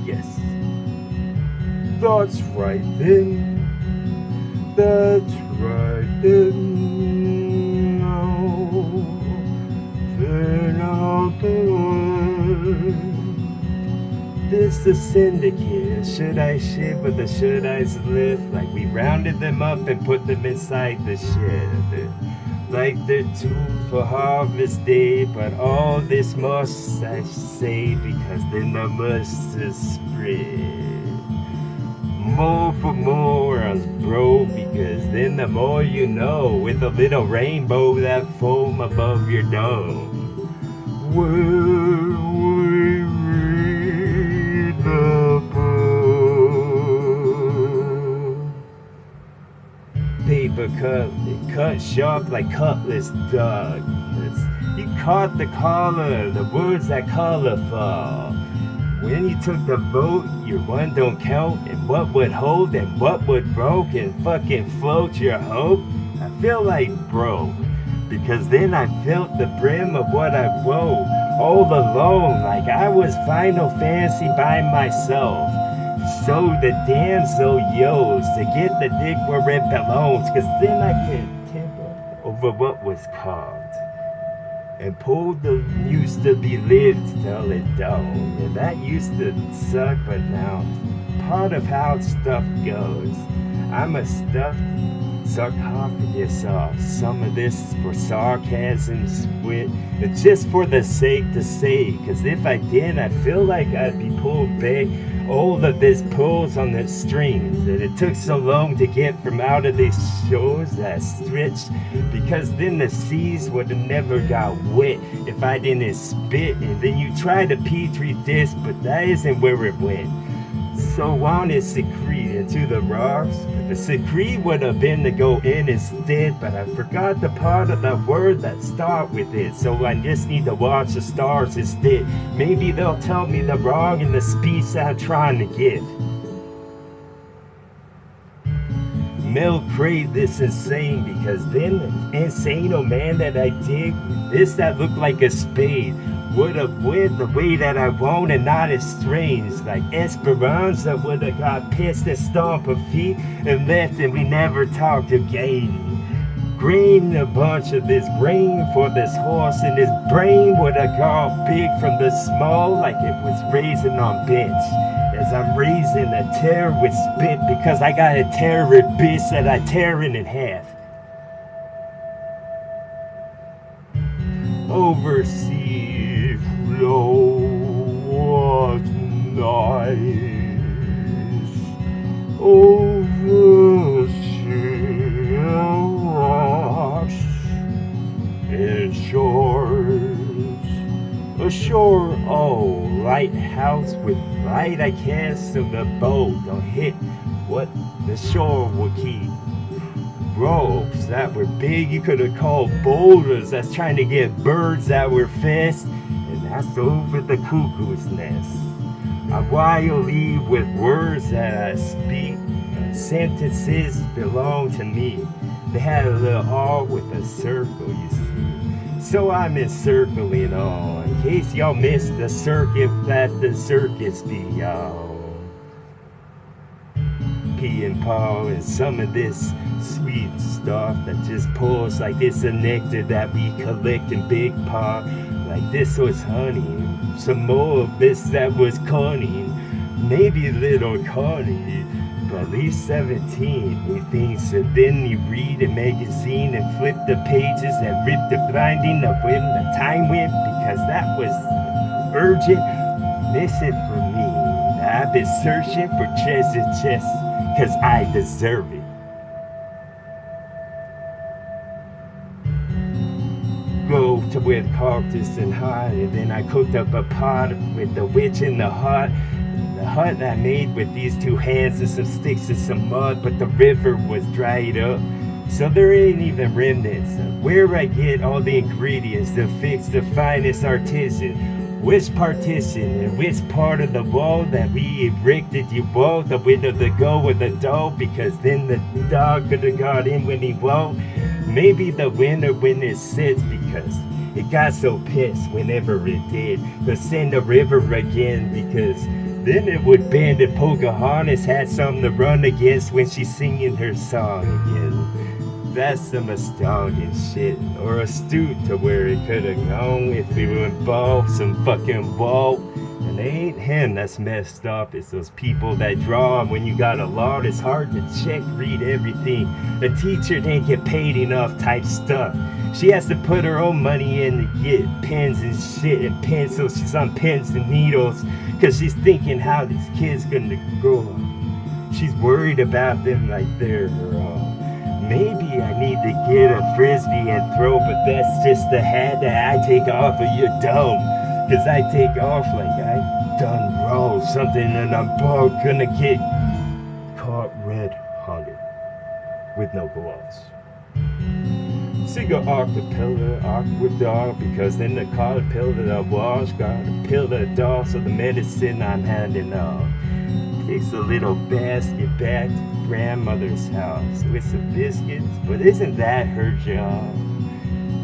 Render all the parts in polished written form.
yes. That's right then. That's right then. Oh, then I'll do. This the syndicate. Should I shit, but the should I's lift? Like we rounded them up and put them inside the shed. Like they're tuned for harvest day, but all this must I say because then the must is spread. More for morons, bro, because then the more you know, with a little rainbow that foam above your dome. Where we read the book. Paper cut sharp like cutlass dog. You caught the collar, the words that colorful. When you took the vote, your one don't count, and what would hold and what would broke and fucking float your hope. I feel like broke, because then I felt the brim of what I wrote, all alone, like I was Final Fantasy by myself. So the damsel yos to get the dick where it belongs, cause then I could temper over what was carved. And pulled the used to be lived till it don't. And that used to suck, but now part of how stuff goes. I'm a stuffed sarcophagus off. Some of this for sarcasm's wit, and just for the sake to say. Cause if I did, I feel like I'd be pulled back. All of this pulls on the strings that it took so long to get from out of these shores that stretched, because then the seas would have never got wet if I didn't spit. And then you try to petri dish, but that isn't where it went. So on it secrete into the rocks. The secrete would have been to go in instead, but I forgot the part of the word that start with it. So I just need to watch the stars instead. Maybe they'll tell me the wrong in the speech I'm trying to give. Mel prayed this insane, because then the insane old man that I dig, this that looked like a spade, would have went the way that I want and not as strange. Like Esperanza would have got pissed and stomped her feet and left, and we never talked again. Grain a bunch of this grain for this horse, and his brain would have got big from the small, like it was raising on bench. As I'm raising a tear with spit, because I got a terror bitch that I tearing in half. Oversea flow was nice. Oversea rocks and shores. A shore, oh, lighthouse with light I cast so the boat don't hit what the shore will keep. Ropes that were big you could have called boulders that's trying to get birds that were fast, and that's over the cuckoo's nest. I wildly with words that I speak, sentences belong to me. They had a little R with a circle, you see. So I'm encircling all, in case y'all missed the circuit that the circus be, y'all. Pee and paw and some of this sweet stuff that just pulls like it's a nectar that we collect in big paw. Like this was honey, some more of this that was cunning, maybe a little corny, but at least 17 methinks. So then you read a magazine and flip the pages and rip the binding of when the time went, because that was urgent. Listen for me, I've been searching for treasure chests, cause I deserve it. Go to where the cactus and hide, and then I cooked up a pot with the witch in the hut. The hut I made with these two hands and some sticks and some mud, but the river was dried up, so there ain't even remnants of where I get all the ingredients to fix the finest artisan. Which partition and which part of the wall that we erected you want the window to go with the dog, because then the dog could have got in when he won't. Maybe the winter when it sits, because it got so pissed whenever it did to send the river again, because Then it would bend and Pocahontas had something to run against when she's singing her song again. That's some astounding shit, or astute to where it could have gone if it would involve some fucking wall. And it ain't him that's messed up, it's those people that draw. And when you got a lot, it's hard to check, read everything. The teacher didn't get paid enough type stuff. She has to put her own money in to get pens and shit and pencils. She's on pens and needles because she's thinking how these kids gonna grow up. She's worried about them like they're her own. Maybe I need to get a frisbee and throw, but that's just the hat that I take off of your dome. Cause I take off like I done roll something and I'm both gonna get caught red-handed with no gloves. Sing a acapella, aqua dog, because then the caterpillar that wash got a pill of dog, so the medicine I'm handing off takes a little basket back to grandmother's house with some biscuits. But isn't that her job?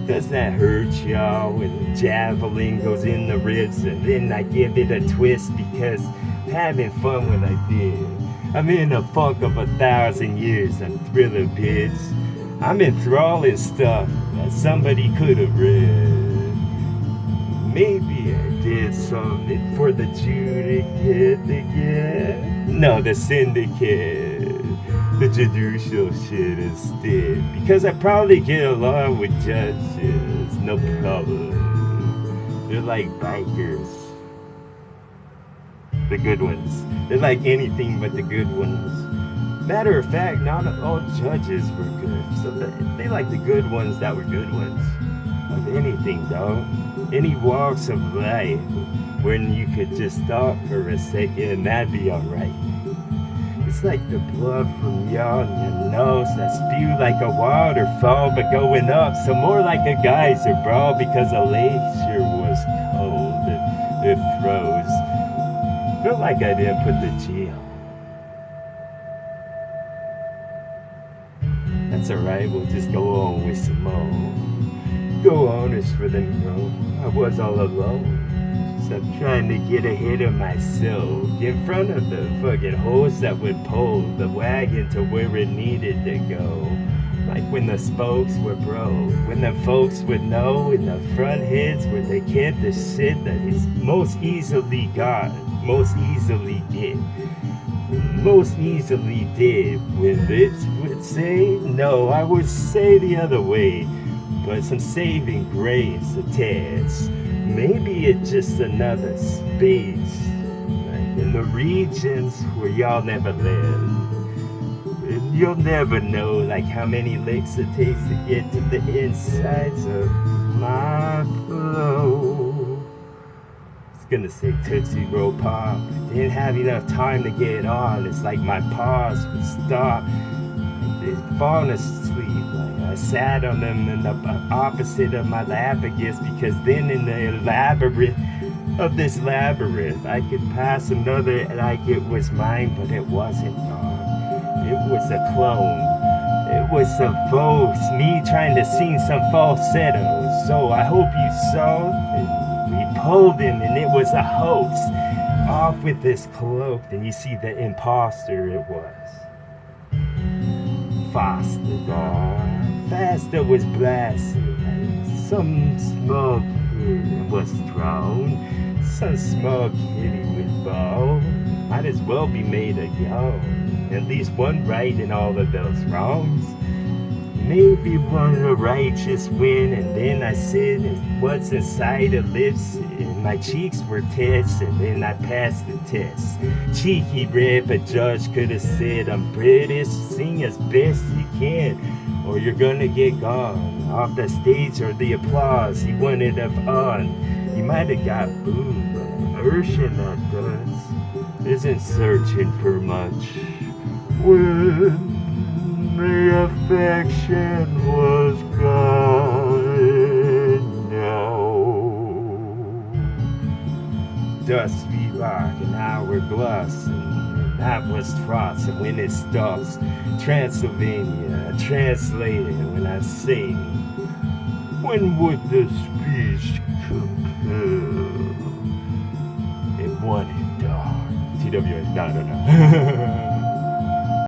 Does that hurt y'all when the javelin goes in the ribs and then I give it a twist because I'm having fun when I did. I'm in the funk of 1,000 years, I'm thriller bitch. I'm enthralling stuff that somebody could have read. Maybe I did something for the Judicate again. No, the Syndicate. The judicial shit instead. Because I probably get along with judges, no problem. They're like bikers. The good ones. They're like anything but the good ones. Matter of fact, not all judges were good. So they like the good ones that were good ones. Of anything, though. Any walks of life when you could just stop for a second and that'd be alright. It's like the blood from y'all in your nose that spew like a waterfall but going up, so more like a geyser, bro, because a glacier was cold, it froze. Felt like I didn't put the G on. That's alright, we'll just go on with some more. Go honest for them, bro. I was all alone. So I'm trying to get ahead of myself, get in front of the fucking horse that would pull the wagon to where it needed to go. Like when the spokes were broke, when the folks would know in the front heads where they kept the shit that is most easily got, most easily get, most easily did. When it would say, no, I would say the other way, but some saving grace attached. Maybe it's just another space, like in the regions where y'all never lived. And you'll never know like how many licks it takes to get to the insides of my flow. It's gonna say Tootsie Roll Pop. I didn't have enough time to get on. It's like my paws would stop. They'd fallen asleep. I sat on them in the opposite of my lap, I guess, because then in the labyrinth of this labyrinth, I could pass another like it was mine, but it wasn't, dog. It was a clone. It was some false, me trying to sing some falsetto. So I hope you saw, and we pulled him, and it was a hoax. Off with this cloak, and you see the imposter it was. Faster, dog. Faster was blasting. Some small kid was thrown. Some small kitty with ball. Might as well be made a yawn. At least one right in all of those wrongs. Maybe one a righteous win, and then I said what's inside of lips, and my cheeks were touched, and then I passed the test. Cheeky rip, a judge could have said I'm British, sing as best you can, or you're gonna get gone off the stage or the applause you wanted of on. You might have got booed, but Urshan that does isn't searching for much. When the affection was gone, no. Dusty rock and hourglass, and that was frost, and when it stops, Transylvania, translated when I sing. When would the speech compel? It wanted dark TWA. No.